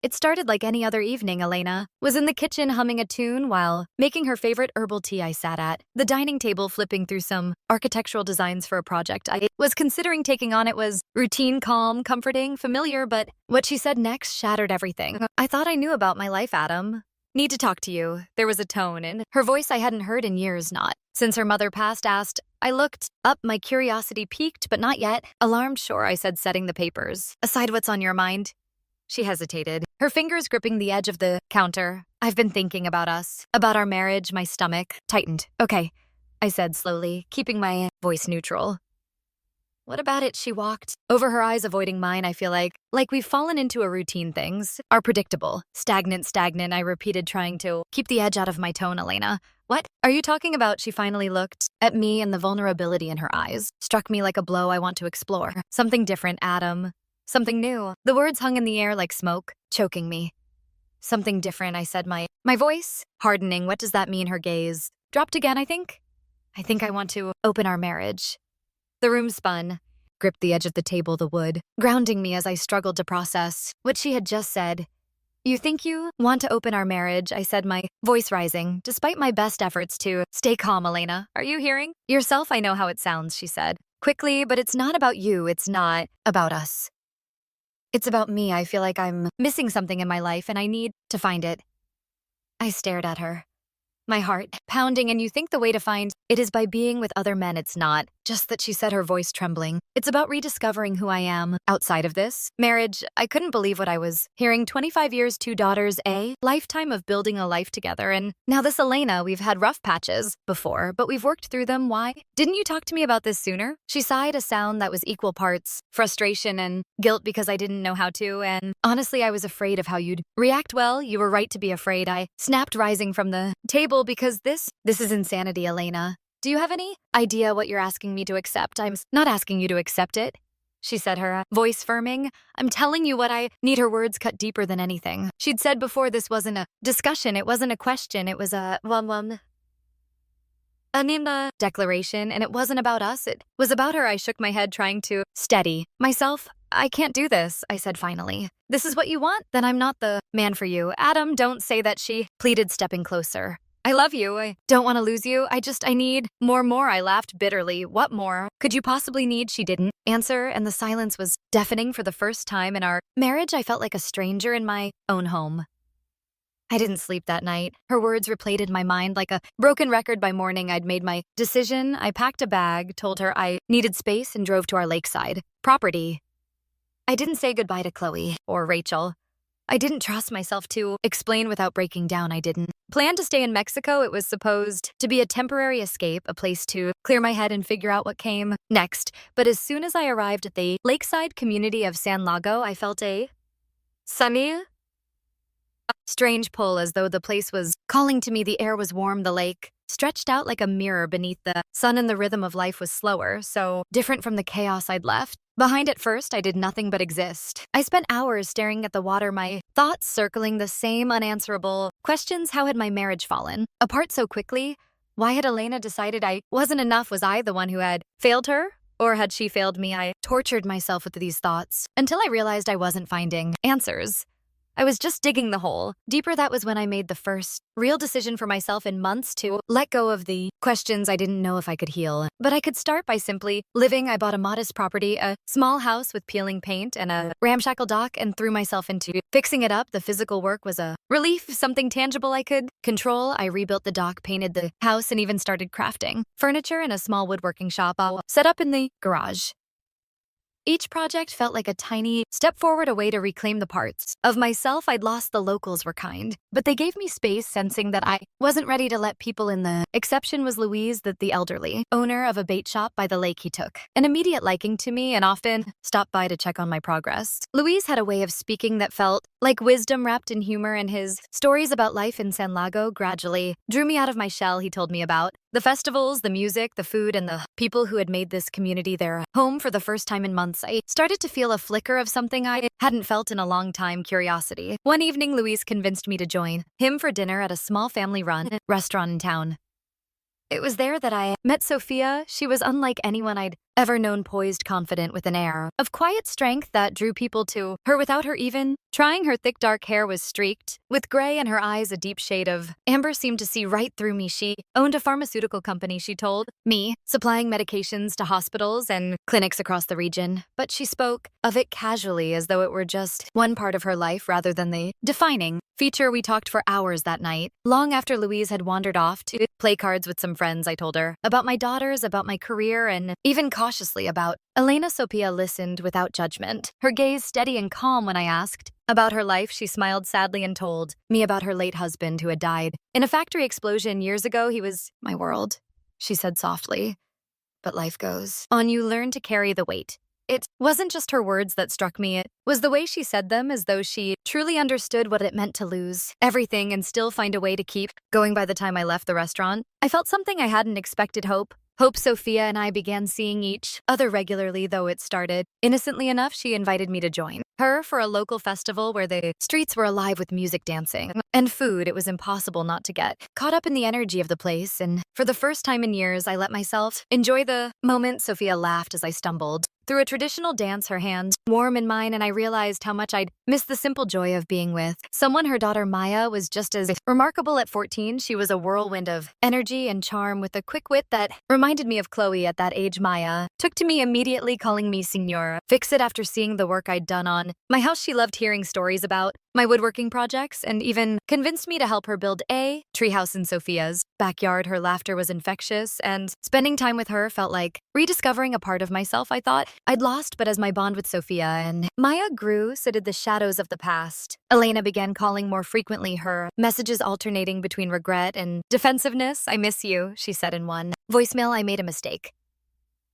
It started like any other evening. Elena was in the kitchen humming a tune while making her favorite herbal tea. I sat at the dining table flipping through some architectural designs for a project I was considering taking on. It was routine, calm, comforting, familiar, but what she said next shattered everything I thought I knew about my life. Adam, need to talk to you. There was a tone in her voice I hadn't heard in years, not since her mother passed. I looked up, my curiosity piqued, but not yet. Alarmed, sure, I said, setting the papers aside. What's on your mind? She hesitated, her fingers gripping the edge of the counter. I've been thinking about us, about our marriage. My stomach tightened. Okay, I said slowly, keeping my voice neutral. What about it? She walked over, her eyes avoiding mine. I feel like we've fallen into a routine. Things are predictable. Stagnant, I repeated, trying to keep the edge out of my tone. Elena, what are you talking about? She finally looked at me, and the vulnerability in her eyes struck me like a blow. I want to explore something different, Adam. Something new. The words hung in the air like smoke, choking me. Something different, I said, my voice hardening. What does that mean? Her gaze dropped again. I think I want to open our marriage. The room spun, gripped the edge of the table, the wood, grounding me as I struggled to process what she had just said. You think you want to open our marriage? I said, my voice rising, despite my best efforts to stay calm. Elena, are you hearing yourself? I know how it sounds, she said, quickly, but it's not about you. It's not about us. It's about me. I feel like I'm missing something in my life, and I need to find it. I stared at her, my heart pounding. And you think the way to find it is by being with other men? It's not just that, she said, her voice trembling. It's about rediscovering who I am outside of this marriage. I couldn't believe what I was hearing. 25 years, 2 daughters, a lifetime of building a life together. And now this Elena, we've had rough patches before, but we've worked through them. Why didn't you talk to me about this sooner? She sighed, a sound that was equal parts frustration and guilt, because I didn't know how to. And honestly, I was afraid of how you'd react. Well, you were right to be afraid, I snapped, rising from the table, because this is insanity. Elena, do you have any idea what you're asking me to accept? I'm not asking you to accept it, she said, her voice firming. I'm telling you what I need. Her words cut deeper than anything she'd said before. This wasn't a discussion. It wasn't a question. It was a declaration, and it wasn't about us. It was about her. I shook my head, trying to steady myself. I can't do this, I said finally. This is what you want? Then I'm not the man for you. Adam, don't say that, she pleaded, stepping closer. I love you. I don't want to lose you. I need more. I laughed bitterly. What more could you possibly need? She didn't answer, and the silence was deafening. For the first time in our marriage, I felt like a stranger in my own home. I didn't sleep that night. Her words replayed in my mind like a broken record. By morning, I'd made my decision. I packed a bag, told her I needed space, and drove to our lakeside property. I didn't say goodbye to Chloe or Rachel. I didn't trust myself to explain without breaking down. I didn't plan to stay in Mexico. It was supposed to be a temporary escape, a place to clear my head and figure out what came next. But as soon as I arrived at the lakeside community of San Lago, I felt a strange pull, as though the place was calling to me. The air was warm, the lake stretched out like a mirror beneath the sun, and the rhythm of life was slower, so different from the chaos I'd left behind. At first, I did nothing but exist. I spent hours staring at the water, my thoughts circling the same unanswerable questions. How had my marriage fallen apart so quickly? Why had Elena decided I wasn't enough? Was I the one who had failed her? Or had she failed me? I tortured myself with these thoughts until I realized I wasn't finding answers. I was just digging the hole deeper. That was when I made the first real decision for myself in months to let go of the questions I didn't know if I could heal. But I could start by simply living. I bought a modest property, a small house with peeling paint and a ramshackle dock, and threw myself into fixing it up. The physical work was a relief, something tangible I could control. I rebuilt the dock, painted the house, and even started crafting furniture in a small woodworking shop I'll set up in the garage. Each project felt like a tiny step forward, a way to reclaim the parts of myself I'd lost. The locals were kind, but they gave me space, sensing that I wasn't ready to let people in. The exception was Louise, the elderly owner of a bait shop by the lake. He took an immediate liking to me and often stopped by to check on my progress. Louise had a way of speaking that felt like wisdom wrapped in humor, and his stories about life in San Lago gradually drew me out of my shell. He told me about the festivals, the music, the food, and the people who had made this community their home. For the first time in months, I started to feel a flicker of something I hadn't felt in a long time: curiosity. One evening, Luis convinced me to join him for dinner at a small family-run restaurant in town. It was there that I met Sophia. She was unlike anyone I'd ever known, poised, confident, with an air of quiet strength that drew people to her without her even Trying, her thick dark hair was streaked with gray and her eyes a deep shade of amber seemed to see right through me. She owned a pharmaceutical company, she told me, supplying medications to hospitals and clinics across the region. But she spoke of it casually as though it were just one part of her life rather than the defining feature. We talked for hours that night, long after Louise had wandered off to play cards with some friends. I told her about my daughters, about my career, and even cautiously about Elena. Sophia listened without judgment, her gaze steady and calm. When I asked about her life, she smiled sadly and told me about her late husband who had died in a factory explosion years ago. He was my world, she said softly. But life goes on. You learn to carry the weight. It wasn't just her words that struck me, it was the way she said them, as though she truly understood what it meant to lose everything and still find a way to keep going. By the time I left the restaurant, I felt something I hadn't expected: hope. Sophia and I began seeing each other regularly, though it started innocently enough. She invited me to join her for a local festival where the streets were alive with music, dancing, and food. It was impossible not to get caught up in the energy of the place, and for the first time in years, I let myself enjoy the moment. Sophia laughed as I stumbled through a traditional dance, her hand warm in mine, and I realized how much I'd missed the simple joy of being with someone. Her daughter Maya was just as remarkable. At 14, she was a whirlwind of energy and charm with a quick wit that reminded me of Chloe. At that age, Maya took to me immediately, calling me Signora Fix It after seeing the work I'd done on my house. She loved hearing stories about my woodworking projects and even convinced me to help her build a treehouse in Sophia's backyard. Her laughter was infectious, and spending time with her felt like rediscovering a part of myself I thought I'd lost. But as my bond with Sophia and Maya grew, so did the shadows of the past. Elena began calling more frequently, her messages alternating between regret and defensiveness. I miss you, she said in one voicemail. I made a mistake.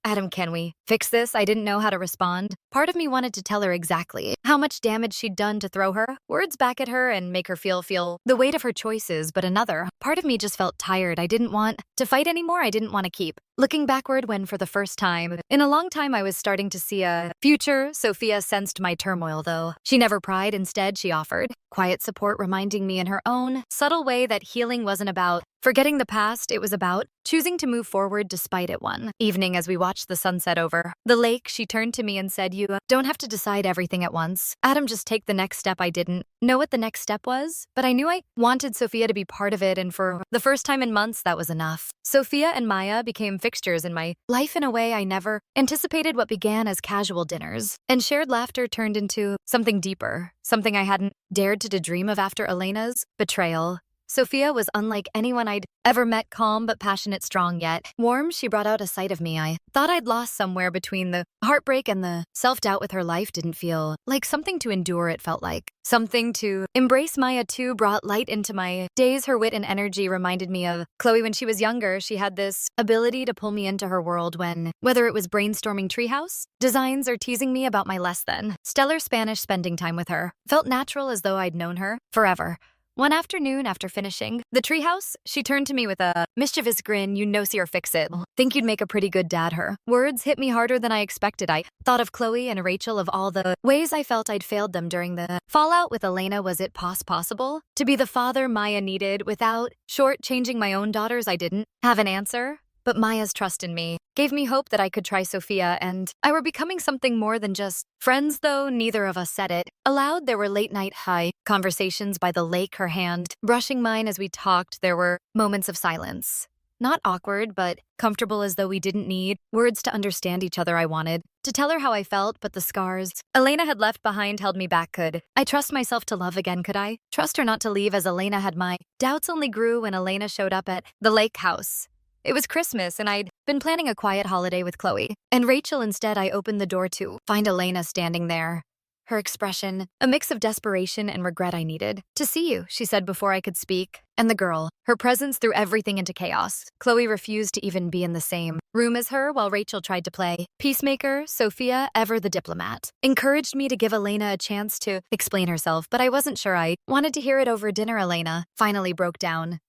Adam, can we fix this? I didn't know how to respond. Part of me wanted to tell her exactly how much damage she'd done to throw her words back at her and make her feel the weight of her choices, but another part of me just felt tired. I didn't want to fight anymore. I didn't want to keep looking backward when, for the first time in a long time, I was starting to see a future. Sophia sensed my turmoil, though she never pried. Instead, she offered quiet support, reminding me in her own subtle way that healing wasn't about forgetting the past. It was about choosing to move forward despite it. One evening, as we watched the sunset over the lake, she turned to me and said, "You don't have to decide everything at once. Adam, just take the next step." I didn't know what the next step was, but I knew I wanted Sophia to be part of it, and for the first time in months, that was enough. Sophia and Maya became fixtures in my life in a way I never anticipated. What began as casual dinners and shared laughter turned into something deeper, something I hadn't dared to dream of after Elena's betrayal. Sophia was unlike anyone I'd ever met, calm but passionate, strong yet warm. She brought out a side of me I thought I'd lost somewhere between the heartbreak and the self-doubt. With her life didn't feel like something to endure, it felt like something to embrace. Maya, too, brought light into my days. Her wit and energy reminded me of Chloe when she was younger. She had this ability to pull me into her world whether it was brainstorming treehouse designs or teasing me about my less than stellar Spanish. Spending time with her felt natural, as though I'd known her forever. One afternoon, after finishing the treehouse, she turned to me with a mischievous grin. "You know, see or fix it. Think you'd make a pretty good dad." Her words hit me harder than I expected. I thought of Chloe and Rachel, of all the ways I felt I'd failed them during the fallout with Elena. Was it possible to be the father Maya needed without short-changing my own daughters? I didn't have an answer, but Maya's trust in me gave me hope that I could try. Sophia and I were becoming something more than just friends, though neither of us said it aloud. There were late-night high conversations by the lake, her hand brushing mine as we talked. There were moments of silence, not awkward, but comfortable, as though we didn't need words to understand each other. I wanted to tell her how I felt, but the scars Elena had left behind held me back. Could I trust myself to love again? Could I trust her not to leave as Elena had? My doubts only grew when Elena showed up at the lake house. It was Christmas, and I'd been planning a quiet holiday with Chloe and Rachel. Instead, I opened the door to find Elena standing there. Her expression, a mix of desperation and regret. "I needed to see you," she said before I could speak. And the girl, her presence threw everything into chaos. Chloe refused to even be in the same room as her, while Rachel tried to play peacemaker. Sophia, ever the diplomat, encouraged me to give Elena a chance to explain herself, but I wasn't sure I wanted to hear it over dinner. Elena finally broke down.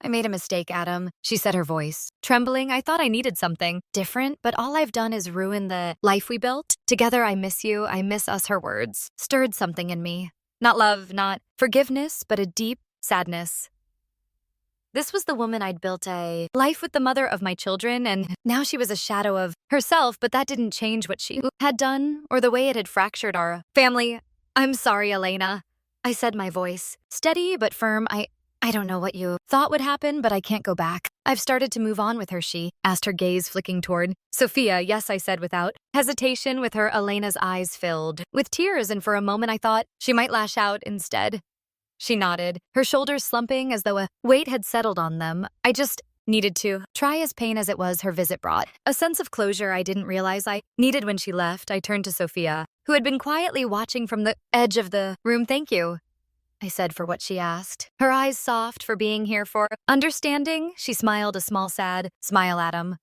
"I made a mistake, Adam," she said, her voice trembling. "I thought I needed something different, but all I've done is ruin the life we built together. I miss you. I miss us." Her words stirred something in me. Not love, not forgiveness, but a deep sadness. This was the woman I'd built a life with, the mother of my children, and now she was a shadow of herself. But that didn't change what she had done or the way it had fractured our family. I'm sorry, Elena. I said, my voice steady but firm. I don't know what you thought would happen, but I can't go back. I've started to move on with her, she asked, her gaze flicking toward Sophia. Yes, I said without hesitation, with her Elena's eyes filled with tears, and for a moment I thought she might lash out instead. She nodded, her shoulders slumping as though a weight had settled on them. I just needed to try, as pain as it was her visit brought a sense of closure I didn't realize I needed. When she left, I turned to Sophia, who had been quietly watching from the edge of the room. Thank you, I said, for what she asked. Her eyes soft, for being here, for understanding. She smiled a small, sad smile at him.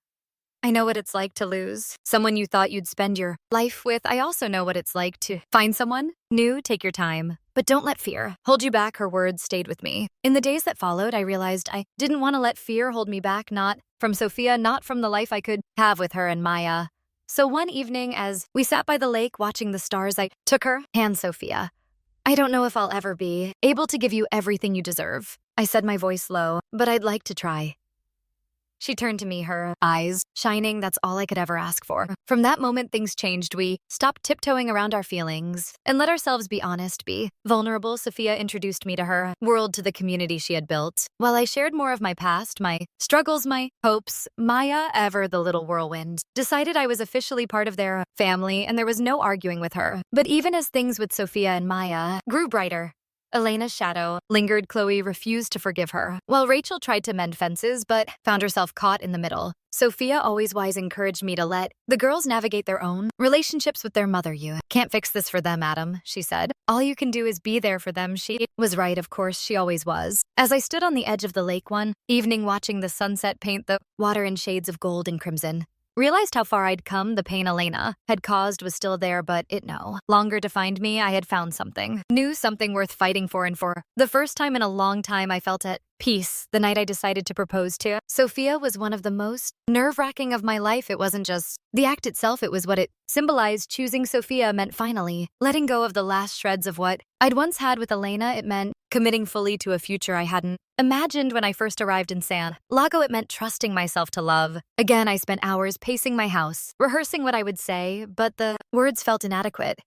I know what it's like to lose someone you thought you'd spend your life with. I also know what it's like to find someone new. Take your time, but don't let fear hold you back. Her words stayed with me. In the days that followed, I realized I didn't want to let fear hold me back, not from Sophia, not from the life I could have with her and Maya. So one evening, as we sat by the lake watching the stars, I took her hand. Sophia, I don't know if I'll ever be able to give you everything you deserve, I said, my voice low, but I'd like to try. She turned to me, her eyes shining. That's all I could ever ask for. From that moment, things changed. We stopped tiptoeing around our feelings and let ourselves be honest, be vulnerable. Sophia introduced me to her world, to the community she had built, while I shared more of my past, my struggles, my hopes. Maya, ever the little whirlwind, decided I was officially part of their family, and there was no arguing with her. But even as things with Sophia and Maya grew brighter, Elena's shadow lingered. Chloe refused to forgive her, while Rachel tried to mend fences but found herself caught in the middle. Sophia, always wise, encouraged me to let the girls navigate their own relationships with their mother. You can't fix this for them, Adam, she said. All you can do is be there for them. She was right, of course, she always was. As I stood on the edge of the lake one evening watching the sunset paint the water in shades of gold and crimson, realized how far I'd come. The pain Elena had caused was still there, but it no longer defined me. I had found something new, something worth fighting for, and for the first time in a long time, I felt at peace. The night I decided to propose to Sophia was one of the most nerve-wracking of my life. It wasn't just the act itself, it was what it symbolized. Choosing Sophia meant finally letting go of the last shreds of what I'd once had with Elena. It meant committing fully to a future I hadn't imagined when I first arrived in San Lago. It meant trusting myself to love. Again, I spent hours pacing my house, rehearsing what I would say, but the words felt inadequate.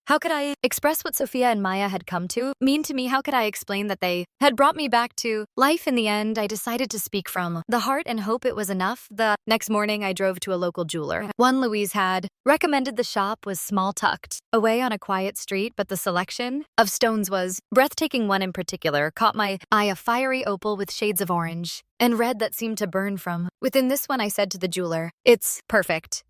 How could I express what Sophia and Maya had come to mean to me? How could I explain that they had brought me back to life? In the end, I decided to speak from the heart and hope it was enough. The next morning, I drove to a local jeweler. One Louise had recommended. The shop was small, tucked away on a quiet street, but the selection of stones was breathtaking. One in particular caught my eye, a fiery opal with shades of orange and red that seemed to burn from within. This one, I said to the jeweler, it's perfect.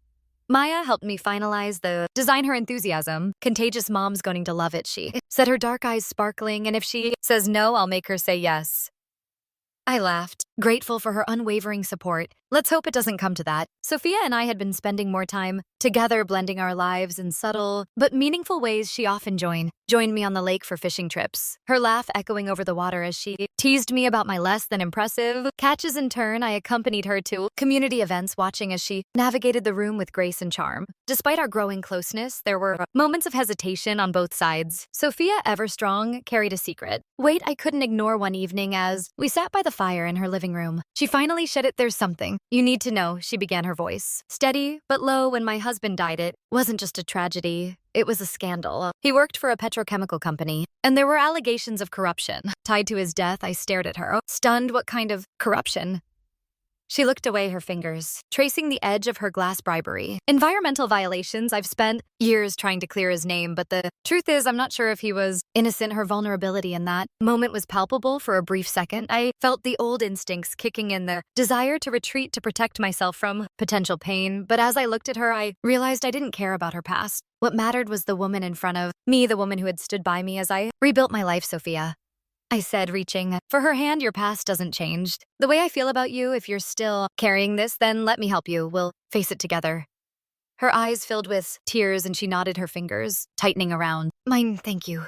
Maya helped me finalize the design. Her enthusiasm contagious. Mom's going to love it, she said, her dark eyes sparkling, and if she says no, I'll make her say yes. I laughed, grateful for her unwavering support. Let's hope it doesn't come to that. Sophia and I had been spending more time together, blending our lives in subtle but meaningful ways. She often joined me on the lake for fishing trips, her laugh echoing over the water as she teased me about my less than impressive catches. In turn, I accompanied her to community events, watching as she navigated the room with grace and charm. Despite our growing closeness, there were moments of hesitation on both sides. Sophia, ever strong, carried a secret weight I couldn't ignore. One evening, as we sat by the fire in her living room, she finally shed it. There's something you need to know, she began, her voice steady but low. When my husband died, it wasn't just a tragedy, it was a scandal. He worked for a petrochemical company, and there were allegations of corruption tied to his death. I stared at her, stunned. What kind of corruption? She looked away, her fingers tracing the edge of her glass. Bribery, environmental violations. I've spent years trying to clear his name, but the truth is, I'm not sure if he was innocent. Her vulnerability in that moment was palpable. For a brief second, I felt the old instincts kicking in, the desire to retreat, to protect myself from potential pain. But as I looked at her, I realized I didn't care about her past. What mattered was the woman in front of me, the woman who had stood by me as I rebuilt my life. Sophia, I said, reaching for her hand, your past doesn't change the way I feel about you. If you're still carrying this, then let me help you. We'll face it together. Her eyes filled with tears, and she nodded, her fingers tightening around mine. Thank you,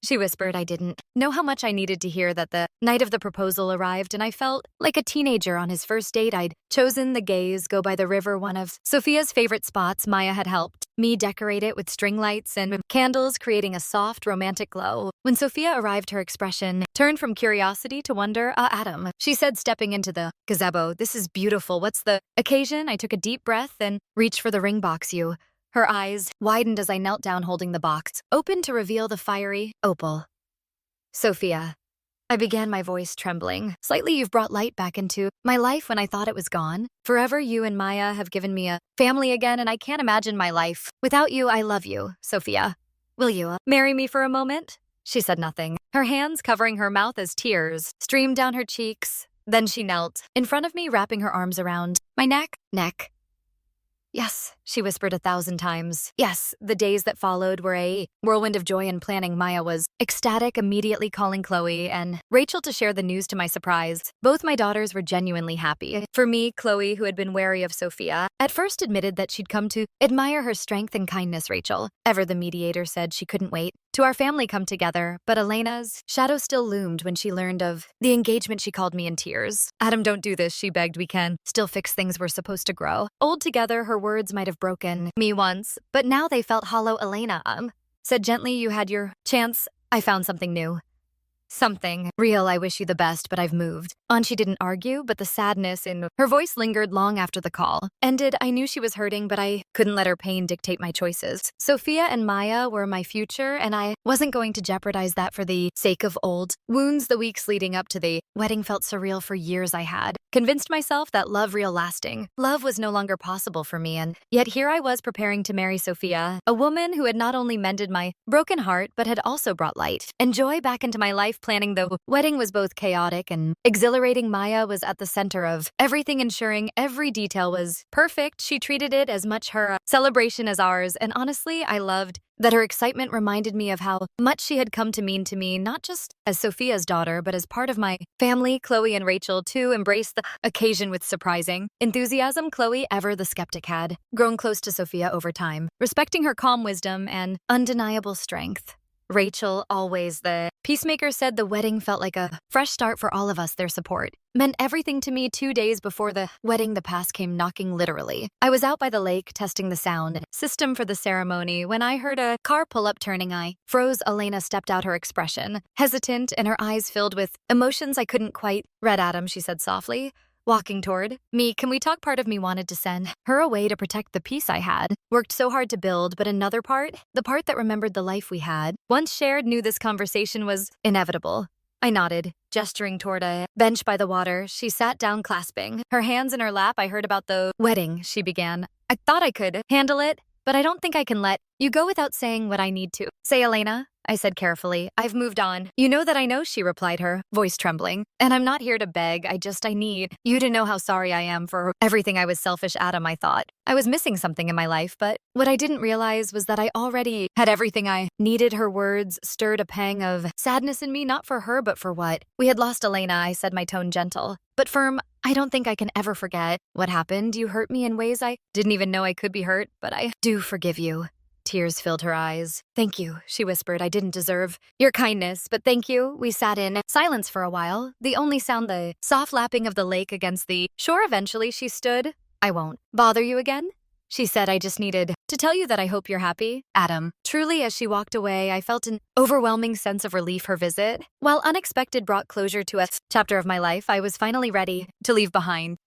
she whispered. I didn't know how much I needed to hear that. The night of the proposal arrived, and I felt like a teenager on his first date. I'd chosen the gaze go by the river, one of Sophia's favorite spots. Maya had helped me decorate it with string lights and candles, creating a soft, romantic glow. When Sophia arrived, her expression turned from curiosity to wonder. Adam, she said, stepping into the gazebo, this is beautiful. What's the occasion? I took a deep breath and reached for the ring box. You Her eyes widened as I knelt down holding the box, open to reveal the fiery opal. Sophia. I began, my voice trembling. Slightly, you've brought light back into my life when I thought it was gone. Forever, you and Maya have given me a family again, and I can't imagine my life without you. I love you, Sophia. Will you marry me for a moment? She said nothing, her hands covering her mouth as tears streamed down her cheeks. Then she knelt in front of me, wrapping her arms around my neck. Yes, she whispered 1,000 times. Yes, the days that followed were a whirlwind of joy and planning. Maya was ecstatic, immediately calling Chloe and Rachel to share the news to my surprise. Both my daughters were genuinely happy. For me, Chloe, who had been wary of Sophia, at first admitted that she'd come to admire her strength and kindness. Rachel, ever the mediator, said she couldn't wait to our family come together, but Elena's shadow still loomed when she learned of the engagement. She called me in tears. Adam, don't do this, she begged. We can still fix things. We're supposed to grow old together. Her words might have broken me once, but now they felt hollow. Elena, said gently, you had your chance. I found something new. Something real. I wish you the best, but I've moved on. She didn't argue, but the sadness in her voice lingered long after the call ended. I knew she was hurting, but I couldn't let her pain dictate my choices. Sophia and Maya were my future, and I wasn't going to jeopardize that for the sake of old wounds. The weeks leading up to the wedding felt surreal. For years I had convinced myself that love, real lasting love, was no longer possible for me, and yet here I was preparing to marry Sophia, a woman who had not only mended my broken heart, but had also brought light and joy back into my life. Planning the wedding was both chaotic and exhilarating. Maya was at the center of everything, ensuring every detail was perfect. She treated it as much her celebration as ours, and honestly, I loved that her excitement reminded me of how much she had come to mean to me, not just as Sophia's daughter, but as part of my family. Chloe and Rachel, too, embraced the occasion with surprising enthusiasm. Chloe, ever the skeptic, had grown close to Sophia over time, respecting her calm wisdom and undeniable strength. Rachel, always the peacemaker, said the wedding felt like a fresh start for all of us. Their support meant everything to me. 2 days before the wedding, the past came knocking, literally. I was out by the lake testing the sound system for the ceremony when I heard a car pull up. Turning, I froze. Elena stepped out, her expression hesitant and her eyes filled with emotions I couldn't quite read. Adam, she said softly, walking toward me. Can we talk? Part of me wanted to send her away to protect the peace I had worked so hard to build, but another part, the part that remembered the life we had once shared, knew this conversation was inevitable. I nodded, gesturing toward a bench by the water. She sat down, clasping her hands in her lap. I heard about the wedding, she began. I thought I could handle it, but I don't think I can let you go without saying what I need to say, Elena, I said carefully. I've moved on. You know that I know, she replied, her voice trembling. And I'm not here to beg. I need you to know how sorry I am for everything. I was selfish, Adam. I thought I was missing something in my life, but what I didn't realize was that I already had everything I needed. Her words stirred a pang of sadness in me, not for her, but for what we had lost. Elena, I said, my tone gentle but firm, I don't think I can ever forget what happened. You hurt me in ways I didn't even know I could be hurt, but I do forgive you. Tears filled her eyes. Thank you, she whispered. I didn't deserve your kindness, but thank you. We sat in silence for a while, the only sound the soft lapping of the lake against the shore. Eventually, she stood. I won't bother you again, she said. I just needed to tell you that I hope you're happy, Adam. Truly, as she walked away, I felt an overwhelming sense of relief. Her visit, while unexpected, brought closure to a chapter of my life I was finally ready to leave behind.